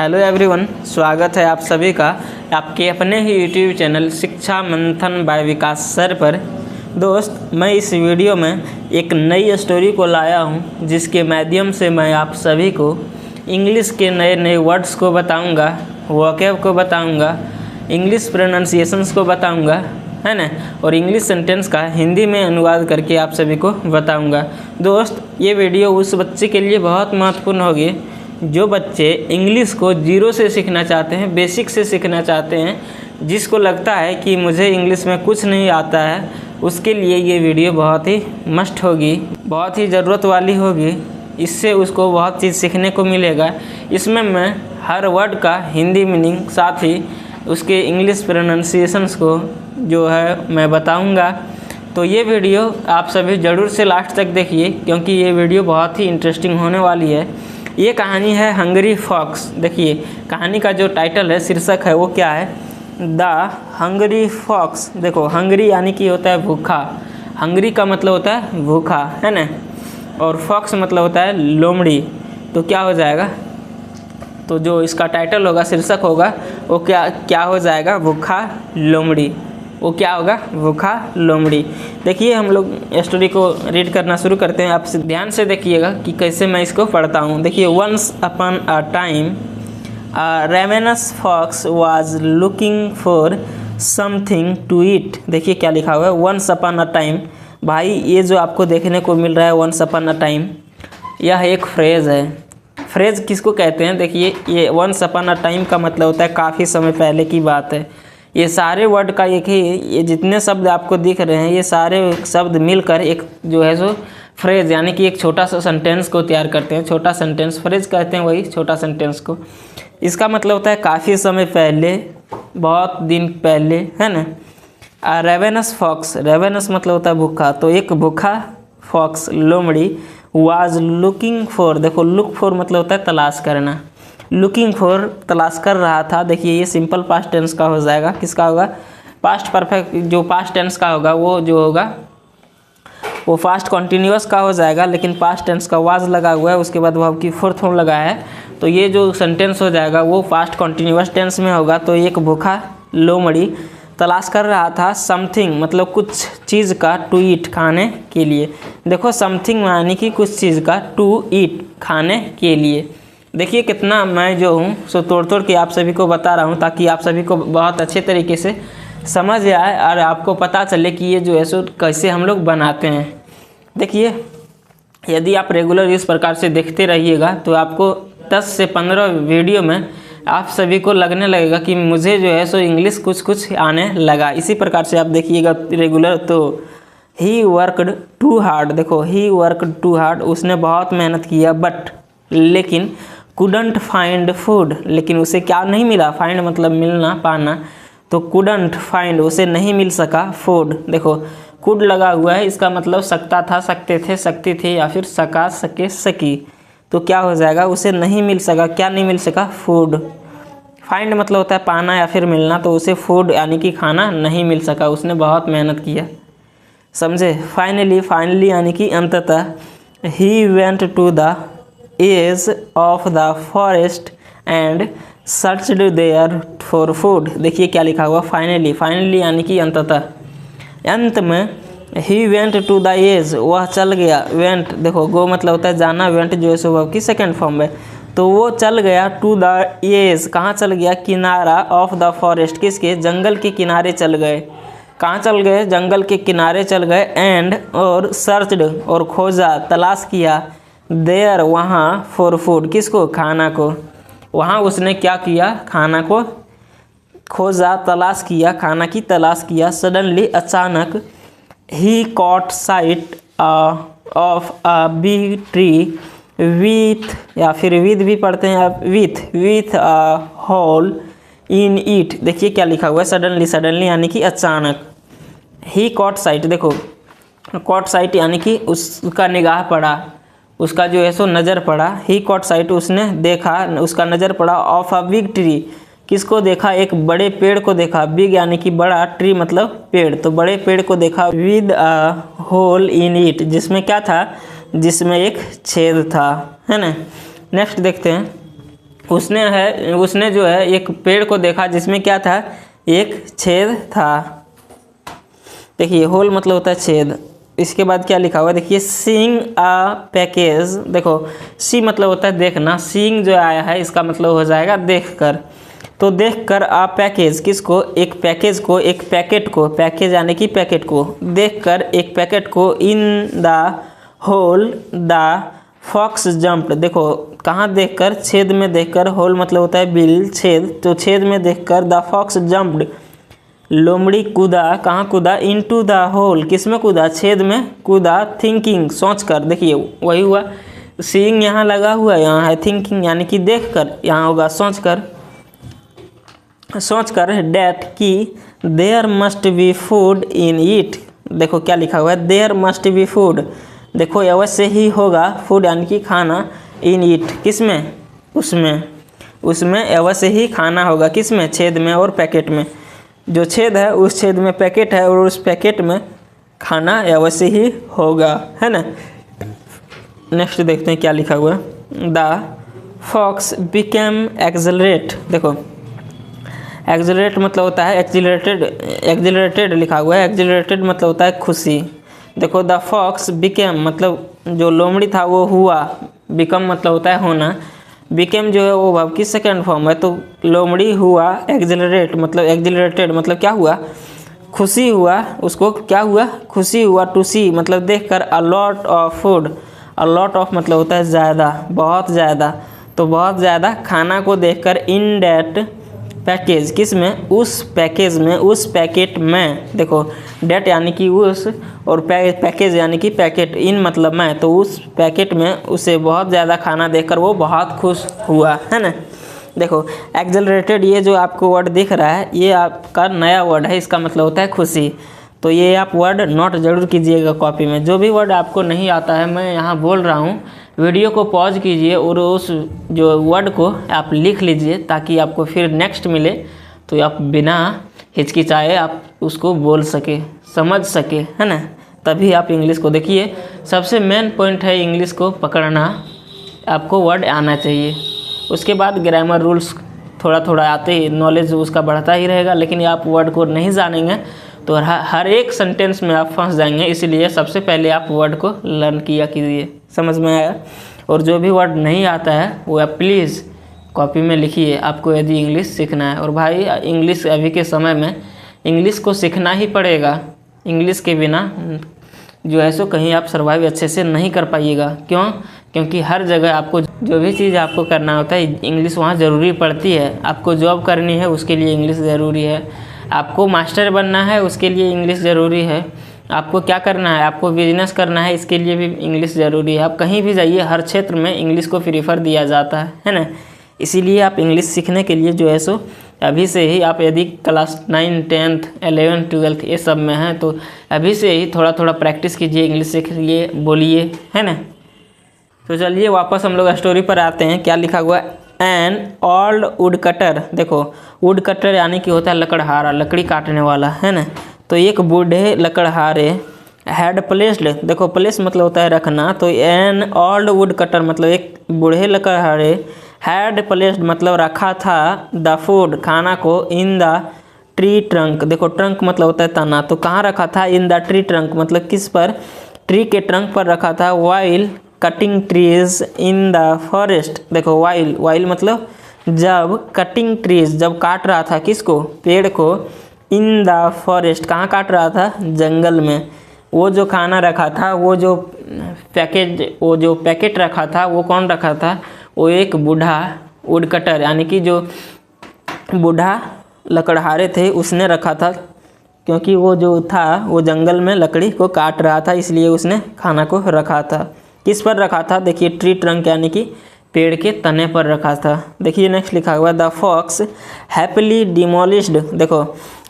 Hello everyone, स्वागत है आप सभी का आपके अपने ही यूट्यूब चैनल शिक्षा मंथन बाय विकास सर पर। दोस्त, मैं इस वीडियो में एक नई स्टोरी को लाया हूं, जिसके माध्यम से मैं आप सभी को इंग्लिश के नए नए वर्ड्स को बताऊंगा, वोकैब को बताऊंगा, इंग्लिश प्रोनाउंसिएशंस को बताऊंगा, है ना, और इंग्लिश सेंटेंस का हिंदी में अनुवाद करके आप सभी को बताऊंगा। दोस्त, ये वीडियो उस बच्चे के लिए बहुत महत्वपूर्ण होगी जो बच्चे इंग्लिश को जीरो से सीखना चाहते हैं, बेसिक से सीखना चाहते हैं, जिसको लगता है कि मुझे इंग्लिश में कुछ नहीं आता है। उसके लिए ये वीडियो बहुत ही मस्ट होगी, बहुत ही ज़रूरत वाली होगी। इससे उसको बहुत चीज़ सीखने को मिलेगा। इसमें मैं हर वर्ड का हिंदी मीनिंग, साथ ही उसके इंग्लिश प्रोनाउंसिएशंस को जो है मैं बताऊंगा। तो ये वीडियो आप सभी ज़रूर से लास्ट तक देखिए, क्योंकि ये वीडियो बहुत ही इंटरेस्टिंग होने वाली है। ये कहानी है हंग्री फॉक्स। देखिए, कहानी का जो टाइटल है, शीर्षक है, वो क्या है? The hungry fox. देखो, हंग्री यानी कि होता है भूखा। हंग्री का मतलब होता है भूखा, है ना, और फॉक्स मतलब होता है लोमड़ी। तो क्या हो जाएगा? तो जो इसका टाइटल होगा, शीर्षक होगा, वो क्या हो जाएगा? भूखा लोमड़ी। वो क्या होगा? भूखा लोमड़ी। देखिए, हम लोग स्टोरी को रीड करना शुरू करते हैं। आप ध्यान से देखिएगा कि कैसे मैं इसको पढ़ता हूँ। देखिए, once upon a time a ravenous fox was looking for something to eat. देखिए क्या लिखा हुआ है, वंस अपॉन अ टाइम। भाई, ये जो आपको देखने को मिल रहा है वंस अपॉन अ टाइम, यह एक फ्रेज़ है। फ्रेज़ किसको कहते हैं? देखिए, ये वंस अपॉन अ टाइम का मतलब होता है काफ़ी समय पहले की बात है। ये सारे वर्ड का एक ही, ये जितने शब्द आपको दिख रहे हैं, ये सारे शब्द मिलकर एक जो है सो फ्रेज़ यानी कि एक छोटा सा सेंटेंस को तैयार करते हैं। छोटा सेंटेंस फ्रेज़ कहते हैं, वही छोटा सेंटेंस को। इसका मतलब होता है काफ़ी समय पहले, बहुत दिन पहले, है ना। रेवेनस फॉक्स, रेवेनस मतलब होता है भूखा। तो एक भूखा फॉक्स, लोमड़ी, वाज लुकिंग फॉर। देखो, लुक फॉर मतलब होता है तलाश करना। लुकिंग फॉर तलाश कर रहा था। देखिए, ये सिंपल पास्ट टेंस का हो जाएगा। किसका होगा? Past perfect. जो पास्ट टेंस का होगा वो जो होगा वो फास्ट कॉन्टिन्यूअस का हो जाएगा, लेकिन पास्ट टेंस का वाज लगा हुआ है, उसके बाद वर्ब की फोर्थ फॉर्म लगा है, तो ये जो सेंटेंस हो जाएगा वो फास्ट कॉन्टिन्यूअस टेंस में होगा। तो एक भूखा लोमड़ी तलाश कर रहा था समथिंग मतलब कुछ चीज़ का, टू ईट खाने के लिए। देखो, समथिंग यानी कि कुछ चीज़ का, टू ईट खाने के लिए। देखिए कितना मैं जो हूँ सो तोड़ तोड़ के आप सभी को बता रहा हूँ, ताकि आप सभी को बहुत अच्छे तरीके से समझ आए और आपको पता चले कि ये जो है सो कैसे हम लोग बनाते हैं। देखिए, यदि आप रेगुलर इस प्रकार से देखते रहिएगा तो आपको 10 से 15 वीडियो में आप सभी को लगने लगेगा कि मुझे जो है सो इंग्लिश कुछ कुछ आने लगा। इसी प्रकार से आप देखिएगा रेगुलर। तो ही वर्कड टू हार्ड। देखो, ही वर्कड टू हार्ड, उसने बहुत मेहनत किया, बट लेकिन कुडंट फाइंड फूड। लेकिन उसे क्या नहीं मिला? फाइंड मतलब मिलना, पाना। तो कुडंट फाइंड, उसे नहीं मिल सका फूड। देखो, कुड लगा हुआ है, इसका मतलब सकता था, सकते थे, सकती थी, या फिर सका, सके, सकी। तो क्या हो जाएगा? उसे नहीं मिल सका। क्या नहीं मिल सका? फूड। फाइंड मतलब होता है पाना या फिर मिलना, तो उसे फूड यानी कि खाना नहीं मिल सका। उसने बहुत मेहनत किया, समझे। फाइनली, फाइनली यानी कि अंततः, he went to the edge of the forest and searched there for food. देखिए क्या लिखा हुआ, फाइनली। फाइनली यानी कि अंततः, अंत में। He went to the edge, वह चल गया। वेंट, देखो, गो मतलब होता है जाना, वेंट जो है सो वर्ब की सेकेंड फॉर्म है। तो वो चल गया टू द एज, कहाँ चल गया? किनारा, ऑफ द फॉरेस्ट, किसके? जंगल के किनारे चल गए। कहाँ चल गए? जंगल के किनारे चल गए। एंड, और सर्चड, और खोजा, तलाश किया। देयर, वहाँ, फॉर फूड, किसको? खाना को। वहाँ उसने क्या किया? खाना को खोजा, तलाश किया, खाना की तलाश किया। सडनली, अचानक। ही caught sight of a big tree with, या फिर विद भी पढ़ते हैं आप, with a hole in it. देखिए क्या लिखा हुआ है, सडनली। सडनली यानी कि अचानक। ही कॉट साइट, देखो, कॉट साइट यानी कि उसका निगाह पड़ा, उसका जो है सो नज़र पड़ा। ही कॉट साइट, उसने देखा, उसका नज़र पड़ा। ऑफ अ बिग ट्री, किसको देखा? एक बड़े पेड़ को देखा। बिग यानी कि बड़ा, ट्री मतलब पेड़, तो बड़े पेड़ को देखा। With a hole in it, जिसमें क्या था? जिसमें एक छेद था, है ना। नेक्स्ट देखते हैं। उसने जो है एक पेड़ को देखा जिसमें क्या था, एक छेद था। देखिए होल मतलब होता है छेद। इसके बाद क्या लिखा हुआ है देखिए, सीइंग अ पैकेज। देखो सी मतलब होता है देखना, सीइंग जो आया है इसका मतलब हो जाएगा देखकर। तो देखकर अ पैकेज, किसको, एक पैकेज को, एक पैकेट को, पैकेज यानी कि पैकेट को, देखकर एक पैकेट को, in the hole the fox jumped. देखो कहाँ देखकर, छेद में देखकर, होल मतलब होता है बिल, छेद, तो छेद में देखकर द फॉक्स जंप्ड, लोमड़ी कूदा, कहाँ कूदा, इनटू द होल, किस में कूदा, छेद में कूदा, थिंकिंग सोच कर। देखिए वही हुआ, सीइंग यहाँ लगा हुआ है, यहाँ है थिंकिंग यानी कि देख कर, यहाँ होगा सोच कर, सोच कर, डैट कि there must be food in it. देखो क्या लिखा हुआ है, देयर मस्ट बी फूड, देखो अवश्य ही होगा, फूड यानी कि खाना, इन इट किस में, उसमें, उसमें अवश्य ही खाना होगा, किस में, छेद में और पैकेट में। जो छेद है उस छेद में पैकेट है और उस पैकेट में खाना अवश्य ही होगा, है ना। नेक्स्ट देखते हैं क्या लिखा हुआ है, द फॉक्स बिकेम एक्सेलरेट। देखो एक्सेलरेट मतलब होता है एक्सिलरेटेड, एक्सिलरेटेड लिखा हुआ है, एक्सिलरेटेड मतलब होता है खुशी। देखो द फॉक्स बिकेम मतलब जो लोमड़ी था वो हुआ, बिकम मतलब होता है होना, बिकेम जो है वो वर्ब की सेकेंड फॉर्म है, तो लोमड़ी हुआ, एक्सिलरेट मतलब एक्सिलरेटेड मतलब क्या हुआ, खुशी हुआ, उसको क्या हुआ, खुशी हुआ, टू सी मतलब देखकर, a lot of food, a lot of मतलब होता है ज़्यादा, बहुत ज़्यादा, तो बहुत ज़्यादा खाना को देखकर, इन डैट पैकेज, किस में, उस पैकेज में, उस पैकेट में। देखो डेट यानी कि उस, और पैकेज यानी कि पैकेट, इन मतलब मैं, तो उस पैकेट में उसे बहुत ज़्यादा खाना देखकर वो बहुत खुश हुआ, है ना। देखो एक्सेलरेटेड, ये जो आपको वर्ड दिख रहा है ये आपका नया वर्ड है, इसका मतलब होता है खुशी। तो ये आप वर्ड नोट जरूर कीजिएगा कॉपी में। जो भी वर्ड आपको नहीं आता है मैं यहाँ बोल रहा हूँ, वीडियो को पॉज कीजिए और उस जो वर्ड को आप लिख लीजिए, ताकि आपको फिर नेक्स्ट मिले तो आप बिना हिचकिचाए आप उसको बोल सके, समझ सके, है ना। तभी आप इंग्लिश को, देखिए सबसे मेन पॉइंट है इंग्लिश को पकड़ना, आपको वर्ड आना चाहिए। उसके बाद ग्रामर रूल्स थोड़ा थोड़ा आते ही नॉलेज उसका बढ़ता ही रहेगा, लेकिन आप वर्ड को नहीं जानेंगे तो हर एक सेंटेंस में आप फंस जाएंगे। इसलिए सबसे पहले आप वर्ड को लर्न किया कीजिए, समझ में आया। और जो भी वर्ड नहीं आता है वो आप प्लीज़ कॉपी में लिखिए, आपको यदि इंग्लिश सीखना है। और भाई इंग्लिश अभी के समय में इंग्लिश को सीखना ही पड़ेगा, इंग्लिश के बिना जो है सो कहीं आप सर्वाइव अच्छे से नहीं कर पाइएगा। क्यों? क्योंकि हर जगह आपको जो भी चीज़ आपको करना होता है इंग्लिश वहाँ ज़रूरी पड़ती है। आपको जॉब करनी है उसके लिए इंग्लिश ज़रूरी है, आपको मास्टर बनना है उसके लिए इंग्लिश ज़रूरी है, आपको क्या करना है, आपको बिजनेस करना है, इसके लिए भी इंग्लिश ज़रूरी है। आप कहीं भी जाइए हर क्षेत्र में इंग्लिश को प्रीफर दिया जाता है ना। इसीलिए आप इंग्लिश सीखने के लिए जो है सो अभी से ही, आप यदि क्लास 9, 10th, 11th, 12th ये सब में हैं तो अभी से ही थोड़ा थोड़ा प्रैक्टिस कीजिए, इंग्लिश सीखिए, बोलिए, है ना। तो चलिए वापस हम लोग स्टोरी पर आते हैं। क्या लिखा हुआ है, एन ओल्ड वुड कटर। देखो वुड कटर यानी कि होता है लकड़हारा, लकड़ी काटने वाला, है ना। तो एक बूढ़े लकड़हारे हैड प्लेस्ड, देखो प्लेस मतलब होता है रखना, तो एन ओल्ड वुड कटर मतलब एक बूढ़े लकड़हारे हैड प्लेस्ड मतलब रखा था द फूड खाना को इन द ट्री ट्रंक। देखो ट्रंक मतलब होता है तना, तो कहाँ रखा था, इन द ट्री ट्रंक मतलब किस पर, ट्री के ट्रंक पर रखा था। While cutting trees in the forest. देखो वाइल, वाइल मतलब जब, कटिंग ट्रीज जब काट रहा था किसको, पेड़ को, इन द फॉरेस्ट कहाँ काट रहा था, जंगल में। वो जो खाना रखा था, वो जो पैकेट रखा था, वो कौन रखा था, वो एक बूढ़ा वुड कटर यानी कि जो बूढ़ा लकड़हारे थे उसने रखा था, क्योंकि वो जो था वो जंगल में लकड़ी को काट रहा था, इसलिए उसने खाना को रखा था। किस पर रखा था, देखिए ट्री ट्रंक यानी कि पेड़ के तने पर रखा था। देखिए नेक्स्ट लिखा हुआ द फॉक्स हैप्पीली डिमोलिश्ड। देखो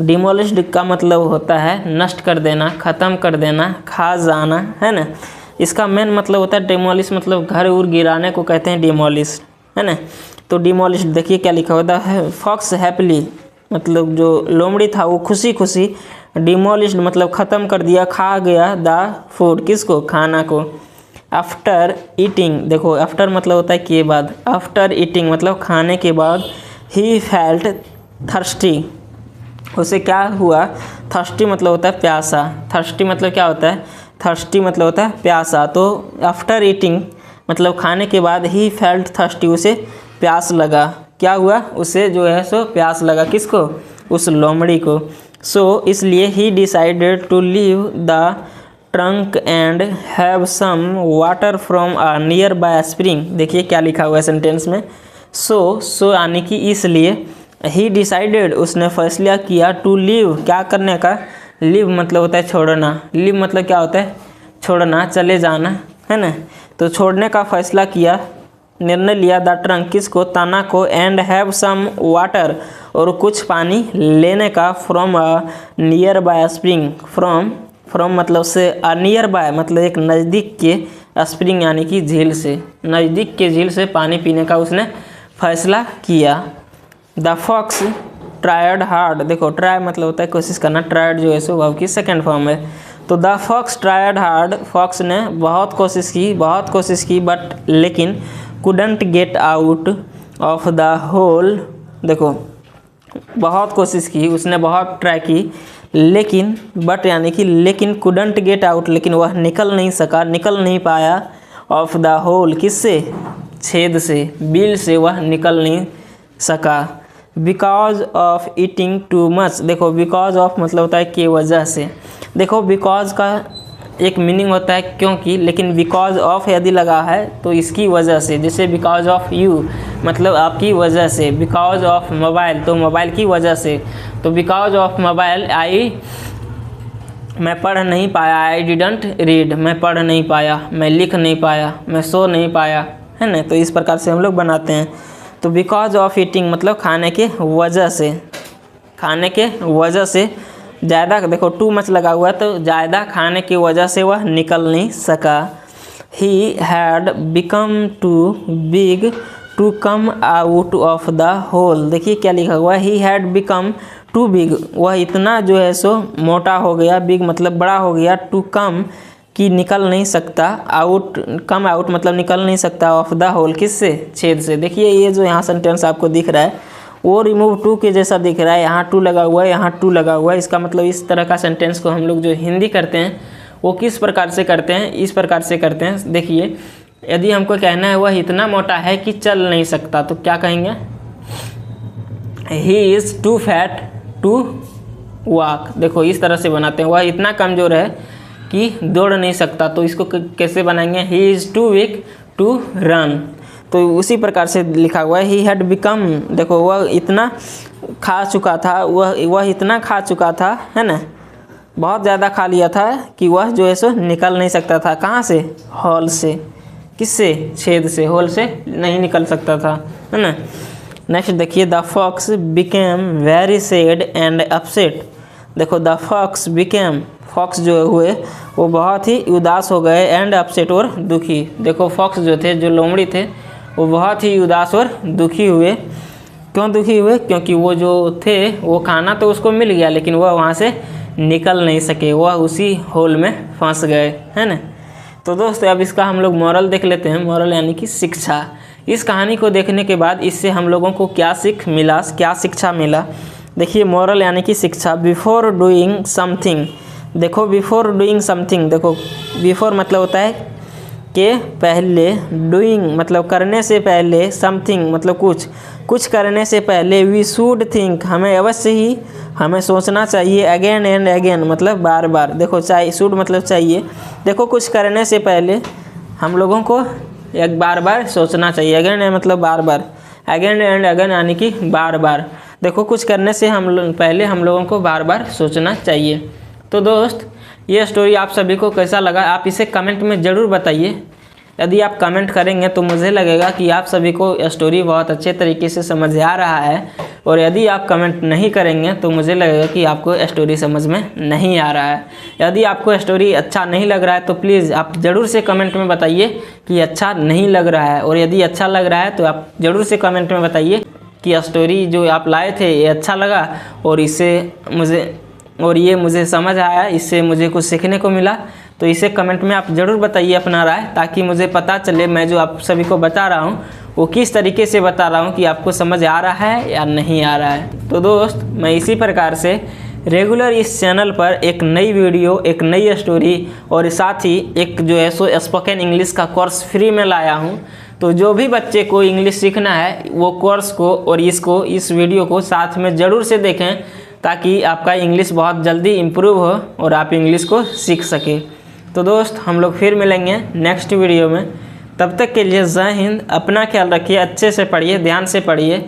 डिमोलिश्ड का मतलब होता है नष्ट कर देना, ख़त्म कर देना, खा जाना, है ना। इसका मेन मतलब होता है डिमोलिश मतलब घर उर गिराने को कहते हैं डिमोलिश, है ना। तो डिमोलिश्ड देखिए क्या लिखा हुआ, द फॉक्स हैप्पीली मतलब जो लोमड़ी था वो खुशी खुशी, डिमोलिश्ड मतलब ख़त्म कर दिया, खा गया द फूड किसको, खाना को। आफ्टर ईटिंग, देखो आफ्टर मतलब होता है के बाद, आफ्टर ईटिंग मतलब खाने के बाद, ही फेल्ट थर्स्टी, उसे क्या हुआ, थर्स्टी मतलब होता है प्यासा, थर्स्टी मतलब क्या होता है, थर्स्टी मतलब होता है प्यासा। तो आफ्टर ईटिंग मतलब खाने के बाद, ही फेल्ट थर्स्टी, उसे प्यास लगा, क्या हुआ, उसे जो है सो प्यास लगा, किसको, उस लोमड़ी को। सो इसलिए he decided to leave the trunk and have some water from a nearby spring. देखिए क्या लिखा हुआ है सेंटेंस में, सो यानी कि इसलिए, ही डिसाइडेड उसने फैसला किया, टू लीव क्या करने का, लीव मतलब होता है छोड़ना, लीव मतलब क्या होता है, छोड़ना, चले जाना, है ना। तो छोड़ने का फैसला किया, निर्णय लिया, द ट्रंक किसको, तना को, एंड हैव सम वाटर और कुछ पानी लेने का, from a nearby spring, from मतलब से, अ नियर बाय मतलब एक नज़दीक के, स्प्रिंग यानी कि झील से, नज़दीक के झील से पानी पीने का उसने फैसला किया। द फॉक्स ट्रायड हार्ड, देखो ट्राई मतलब होता है कोशिश करना, ट्रायड जो है सो वर्ब की सेकेंड फॉर्म है। तो the fox tried hard, fox ने बहुत कोशिश की बट लेकिन, couldn't get out of the hole, देखो बहुत कोशिश की उसने, बहुत ट्राई की, लेकिन बट यानी कि लेकिन, कुडंट गेट आउट लेकिन वह निकल नहीं सका, निकल नहीं पाया, ऑफ द होल किससे, छेद से, बिल से वह निकल नहीं सका। Because of eating too much, देखो बिकॉज ऑफ मतलब होता है की वजह से, देखो बिकॉज का एक मीनिंग होता है क्योंकि, लेकिन बिकॉज ऑफ यदि लगा है तो इसकी वजह से, जैसे बिकॉज ऑफ यू मतलब आपकी वजह से, बिकॉज ऑफ मोबाइल तो मोबाइल की वजह से, तो बिकॉज ऑफ मोबाइल मैं पढ़ नहीं पाया, आई डिडंट रीड मैं पढ़ नहीं पाया, मैं लिख नहीं पाया, मैं सो नहीं पाया, है ना। तो इस प्रकार से हम लोग बनाते हैं। तो बिकॉज ऑफ ईटिंग मतलब खाने के वजह से, खाने के वजह से, ज़्यादा देखो टू मच लगा हुआ है तो ज़्यादा खाने की वजह से वह निकल नहीं सका। He had become too big to come out of the hole, देखिए क्या लिखा हुआ है, he had become too big, वह इतना जो है सो मोटा हो गया, बिग मतलब बड़ा हो गया, टू कम कि निकल नहीं सकता, आउट कम आउट मतलब निकल नहीं सकता, ऑफ द होल किससे, छेद से। देखिए ये जो यहाँ सेंटेंस आपको दिख रहा है वो रिमूव टू के जैसा दिख रहा है, यहाँ टू लगा हुआ है, यहाँ टू लगा हुआ है, इसका मतलब इस तरह का सेंटेंस को हम लोग जो हिंदी करते हैं वो किस प्रकार से करते हैं, इस प्रकार से करते हैं। देखिए यदि हमको कहना है वह इतना मोटा है कि चल नहीं सकता तो क्या कहेंगे, he is too fat to walk, देखो इस तरह से बनाते हैं, वह इतना कमज़ोर है कि दौड़ नहीं सकता, तो इसको कैसे बनाएंगे, he is too weak to run, तो उसी प्रकार से लिखा हुआ है। ही हैड बिकम, देखो वह इतना खा चुका था, वह इतना खा चुका था, है ना, बहुत ज़्यादा खा लिया था कि वह जो है सो निकल नहीं सकता था, कहाँ से, हॉल से, किससे, छेद से, होल से नहीं निकल सकता था, है ना। नेक्स्ट देखिए, the fox became very sad and upset, देखो द फॉक्स बिकेम, फॉक्स जो हुए वो बहुत ही उदास हो गए, एंड अपसेट और दुखी, देखो फॉक्स जो थे, जो लोमड़ी थे वो बहुत ही उदास और दुखी हुए। क्यों दुखी हुए, क्योंकि वो जो थे वो खाना तो उसको मिल गया लेकिन वह वहाँ से निकल नहीं सके, वह उसी होल में फंस गए, है ना। तो दोस्तों अब इसका हम लोग मॉरल देख लेते हैं, मॉरल यानी कि शिक्षा। इस कहानी को देखने के बाद इससे हम लोगों को क्या सीख मिला, क्या शिक्षा मिला, देखिए मॉरल यानी कि शिक्षा। बिफोर डूइंग समथिंग, देखो बिफोर डूइंग समथिंग, देखो बिफोर मतलब होता है के पहले, डूइंग मतलब करने से पहले, समथिंग मतलब कुछ करने से पहले, वी शुड थिंक हमें अवश्य ही हमें सोचना चाहिए, अगेन एंड अगेन मतलब बार बार, देखो चाहिए, शुड मतलब चाहिए, देखो कुछ करने से पहले हम लोगों को एक बार बार सोचना चाहिए, अगेन मतलब बार बार, अगेन एंड अगेन यानी कि बार बार, देखो कुछ करने से पहले हम लोगों को बार बार सोचना चाहिए। तो दोस्त ये स्टोरी आप सभी को कैसा लगा, आप इसे कमेंट में ज़रूर बताइए। यदि आप कमेंट करेंगे तो मुझे लगेगा कि आप सभी को स्टोरी बहुत अच्छे तरीके से समझ आ रहा है, और यदि आप कमेंट नहीं करेंगे तो मुझे लगेगा कि आपको स्टोरी समझ में नहीं आ रहा है। यदि आपको स्टोरी अच्छा नहीं लग रहा है तो प्लीज़ आप ज़रूर से कमेंट में बताइए कि अच्छा नहीं लग रहा है, और यदि अच्छा लग रहा है तो आप ज़रूर से कमेंट में बताइए कि स्टोरी जो आप लाए थे ये अच्छा लगा, और ये मुझे समझ आया, इससे मुझे कुछ सीखने को मिला। तो इसे कमेंट में आप ज़रूर बताइए अपना राय, ताकि मुझे पता चले मैं जो आप सभी को बता रहा हूँ वो किस तरीके से बता रहा हूँ कि आपको समझ आ रहा है या नहीं आ रहा है। तो दोस्त, मैं इसी प्रकार से रेगुलर इस चैनल पर एक नई वीडियो, एक नई स्टोरी और साथ ही एक जो है सो स्पोकन इंग्लिश का कोर्स फ्री में लाया हूँ। तो जो भी बच्चे को इंग्लिश सीखना है वो कोर्स को और इस वीडियो को साथ में ज़रूर से देखें, ताकि आपका इंग्लिश बहुत जल्दी इम्प्रूव हो और आप इंग्लिश को सीख सकें। तो दोस्त, हम लोग फिर मिलेंगे नेक्स्ट वीडियो में। तब तक के लिए जय हिंद। अपना ख्याल रखिए, अच्छे से पढ़िए, ध्यान से पढ़िए।